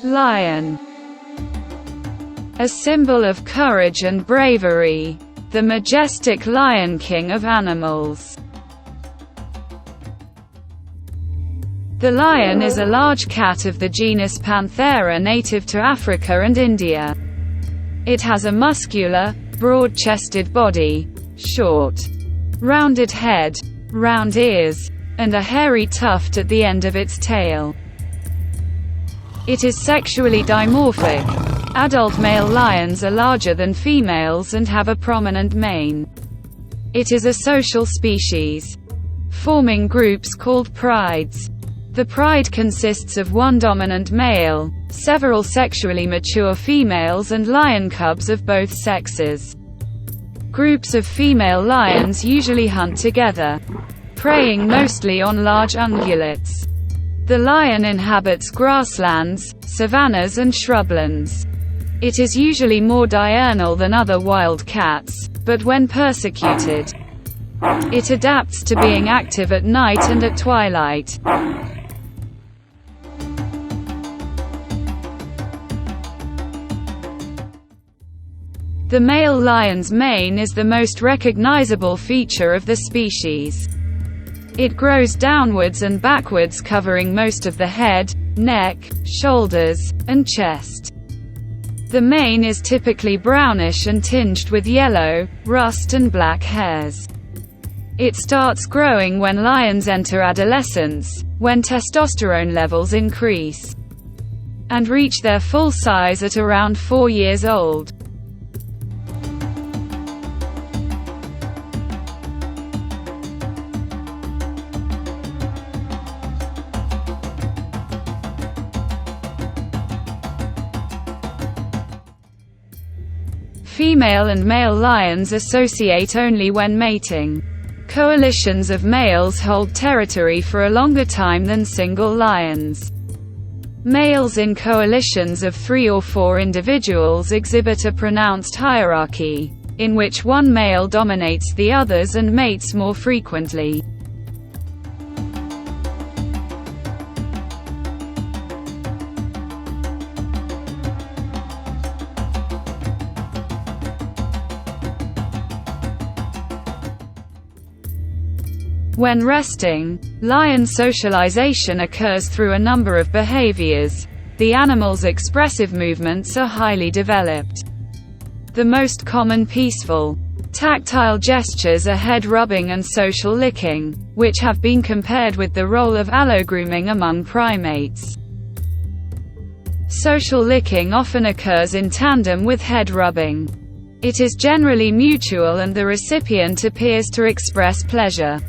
Lion. A symbol of courage and bravery. The majestic Lion King of animals. The lion is a large cat of the genus Panthera native to Africa and India. It has a muscular, broad-chested body, short, rounded head, round ears, and a hairy tuft at the end of its tail. It is sexually dimorphic. Adult male lions are larger than females and have a prominent mane. It is a social species, forming groups called prides. The pride consists of one dominant male, several sexually mature females and lion cubs of both sexes. Groups of female lions usually hunt together, preying mostly on large ungulates. The lion inhabits grasslands, savannahs and shrublands. It is usually more diurnal than other wild cats, but when persecuted, it adapts to being active at night and at twilight. The male lion's mane is the most recognizable feature of the species. It grows downwards and backwards, covering most of the head, neck, shoulders, and chest. The mane is typically brownish and tinged with yellow, rust and black hairs. It starts growing when lions enter adolescence, when testosterone levels increase, and reach their full size at around 4 years old. Female and male lions associate only when mating. Coalitions of males hold territory for a longer time than single lions. Males in coalitions of 3 or 4 individuals exhibit a pronounced hierarchy, in which one male dominates the others and mates more frequently. When resting, lion socialization occurs through a number of behaviors. The animal's expressive movements are highly developed. The most common peaceful, tactile gestures are head rubbing and social licking, which have been compared with the role of allogrooming among primates. Social licking often occurs in tandem with head rubbing. It is generally mutual and the recipient appears to express pleasure.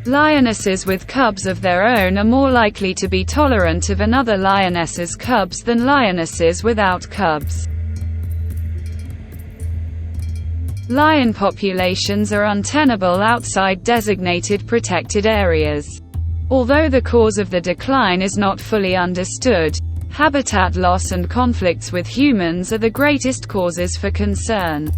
Lionesses with cubs of their own are more likely to be tolerant of another lioness's cubs than lionesses without cubs. Lion populations are untenable outside designated protected areas. Although the cause of the decline is not fully understood, habitat loss and conflicts with humans are the greatest causes for concern.